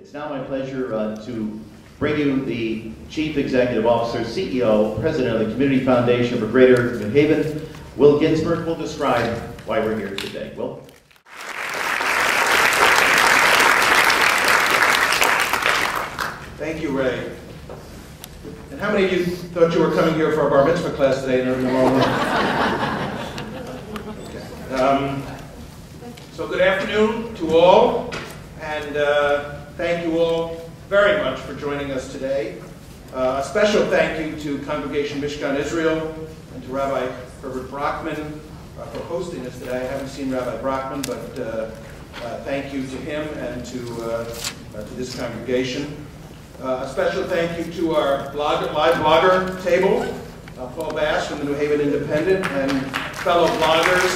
It's now my pleasure to bring you the Chief Executive Officer, CEO, President of the Community Foundation for Greater New Haven. Will Ginsberg will describe why we're here today. Will? Thank you, Ray. And how many of you thought you were coming here for our bar mitzvah class today and everything wrong with it? Okay. So good afternoon to all, and thank you all very much for joining us today. A special thank you to Congregation Mishkan Israel and to Rabbi Herbert Brockman for hosting us today. I haven't seen Rabbi Brockman, but thank you to him and to this congregation. A special thank you to our live blogger table, Paul Bass from the New Haven Independent, and fellow bloggers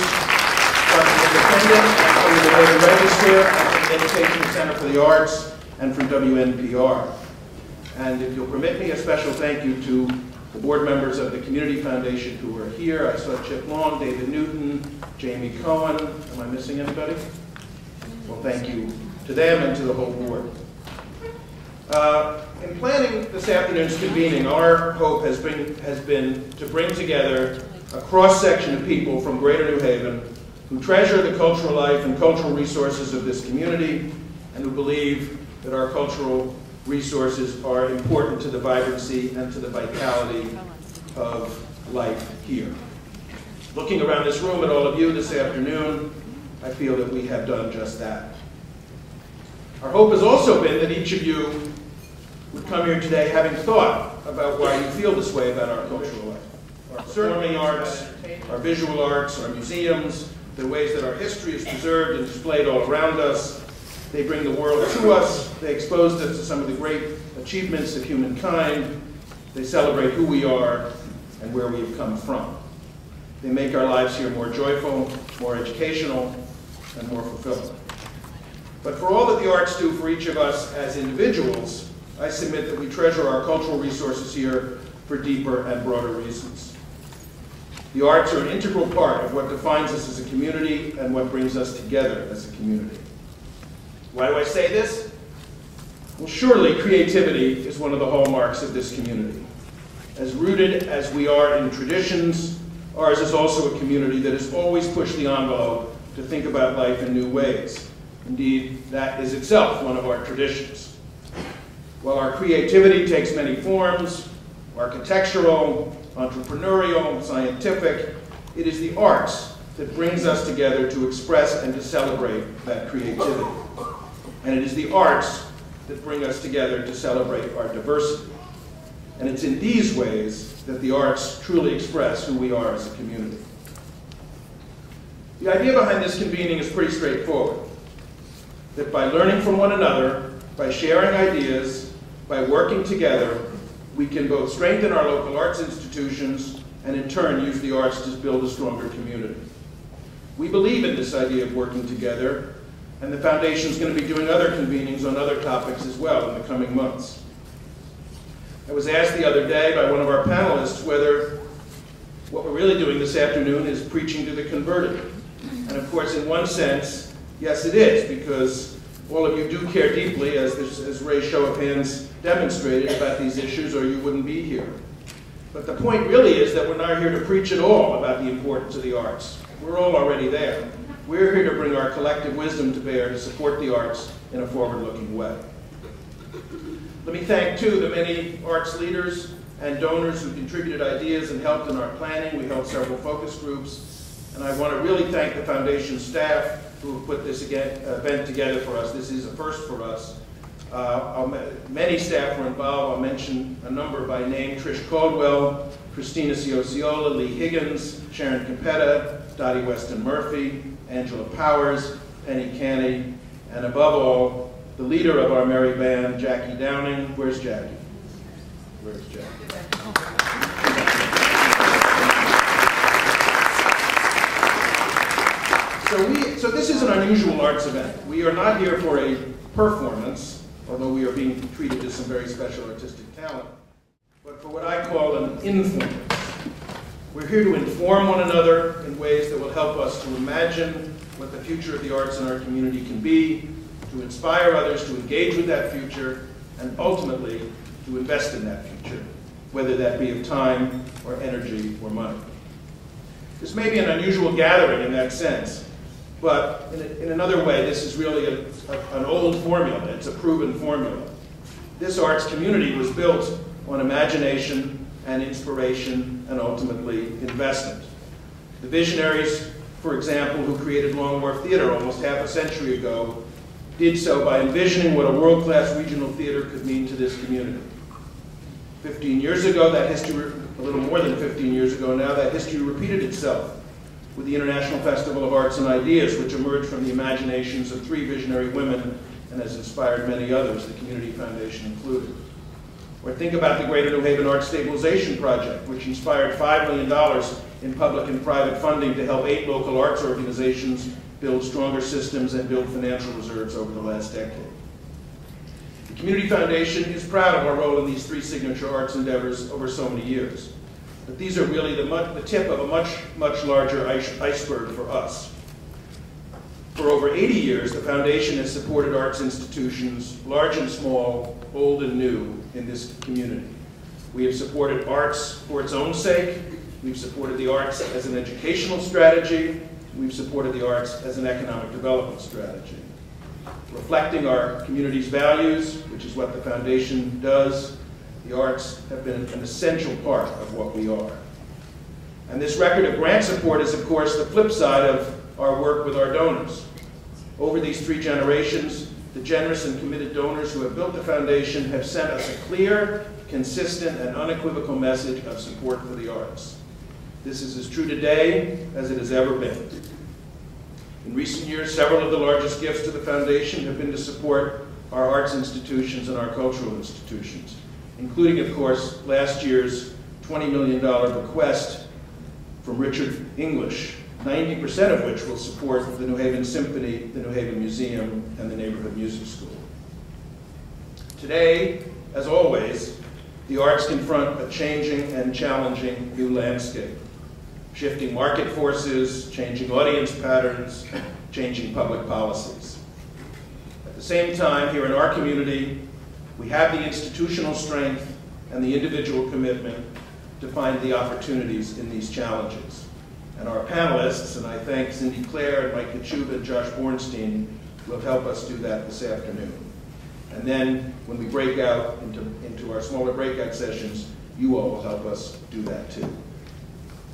from the Independent and from the New Haven Register and from the Education Center for the Arts and from WNPR. And if you'll permit me, a special thank you to the board members of the Community Foundation who are here. I saw Chip Long, David Newton, Jamie Cohen. Am I missing anybody? Well, thank you to them and to the whole board. In planning this afternoon's convening, our hope has been to bring together a cross-section of people from Greater New Haven who treasure the cultural life and cultural resources of this community and who believe that our cultural resources are important to the vibrancy and to the vitality of life here. Looking around this room at all of you this afternoon, I feel that we have done just that. Our hope has also been that each of you would come here today having thought about why you feel this way about our cultural life. Our performing arts, our visual arts, our museums, the ways that our history is preserved and displayed all around us. They bring the world to us. They expose us to some of the great achievements of humankind. They celebrate who we are and where we have come from. They make our lives here more joyful, more educational, and more fulfilling. But for all that the arts do for each of us as individuals, I submit that we treasure our cultural resources here for deeper and broader reasons. The arts are an integral part of what defines us as a community and what brings us together as a community. Why do I say this? Well, surely creativity is one of the hallmarks of this community. As rooted as we are in traditions, ours is also a community that has always pushed the envelope to think about life in new ways. Indeed, that is itself one of our traditions. While our creativity takes many forms, architectural, entrepreneurial, scientific, it is the arts that brings us together to express and to celebrate that creativity. And it is the arts that bring us together to celebrate our diversity. And it's in these ways that the arts truly express who we are as a community. The idea behind this convening is pretty straightforward. That by learning from one another, by sharing ideas, by working together, we can both strengthen our local arts institutions and in turn use the arts to build a stronger community. We believe in this idea of working together, and the Foundation is going to be doing other convenings on other topics as well in the coming months. I was asked the other day by one of our panelists whether what we're really doing this afternoon is preaching to the converted. And of course, in one sense, yes it is, because all of you do care deeply, as Ray's show of hands demonstrated, about these issues, or you wouldn't be here. But the point really is that we're not here to preach at all about the importance of the arts. We're all already there. We're here to bring our collective wisdom to bear to support the arts in a forward-looking way. Let me thank, too, the many arts leaders and donors who contributed ideas and helped in our planning. We held several focus groups. And I want to really thank the Foundation staff who put this event together for us. This is a first for us. Many staff were involved. I'll mention a number by name: Trish Caldwell, Christina Ciociola, Lee Higgins, Sharon Campetta, Dottie Weston Murphy, Angela Powers, Penny Canny, and above all, the leader of our merry band, Jackie Downing. Where's Jackie? Where's Jackie? So this is an unusual arts event. We are not here for a performance, although we are being treated as some very special artistic talent, but for what I call an informance. We're here to inform one another in ways that will help us to imagine what the future of the arts in our community can be, to to inspire others to engage with that future, and ultimately to invest in that future, whether that be of time or energy or money. This may be an unusual gathering in that sense, but in another way, this is really an old formula. It's a proven formula. This arts community was built on imagination and inspiration and ultimately investment. The visionaries, for example, who created Long Wharf Theater almost half a century ago, did so by envisioning what a world-class regional theater could mean to this community. 15 years ago, that history, a little more than 15 years ago now, that history repeated itself with the International Festival of Arts and Ideas, which emerged from the imaginations of 3 visionary women and has inspired many others, the Community Foundation included. Or think about the Greater New Haven Arts Stabilization Project, which inspired $5 million in public and private funding to help 8 local arts organizations build stronger systems and build financial reserves over the last decade. The Community Foundation is proud of our role in these 3 signature arts endeavors over so many years. But these are really the tip of a much larger iceberg for us. For over 80 years, the Foundation has supported arts institutions, large and small, old and new, in this community. We have supported arts for its own sake. We've supported the arts as an educational strategy. We've supported the arts as an economic development strategy. Reflecting our community's values, which is what the Foundation does, the arts have been an essential part of what we are. And this record of grant support is, of course, the flip side of our work with our donors. Over these 3 generations, the generous and committed donors who have built the Foundation have sent us a clear, consistent, and unequivocal message of support for the arts. This is as true today as it has ever been. In recent years, several of the largest gifts to the Foundation have been to support our arts institutions and our cultural institutions, including, of course, last year's $20 million bequest from Richard English, 90% of which will support the New Haven Symphony, the New Haven Museum, and the Neighborhood Music School. Today, as always, the arts confront a changing and challenging new landscape. Shifting market forces, changing audience patterns, changing public policies. At the same time, here in our community, we have the institutional strength and the individual commitment to find the opportunities in these challenges. And our panelists, and I thank Cindy Clare and Mike Kachuba and Josh Bornstein, will help us do that this afternoon. And then, when we break out into our smaller breakout sessions, you all will help us do that too.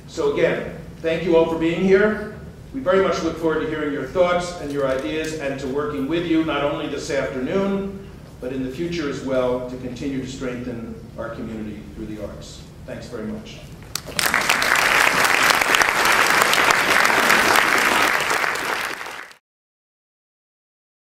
So again, thank you all for being here. We very much look forward to hearing your thoughts and your ideas and to working with you, not only this afternoon, but in the future as well, to continue to strengthen our community through the arts. Thanks very much.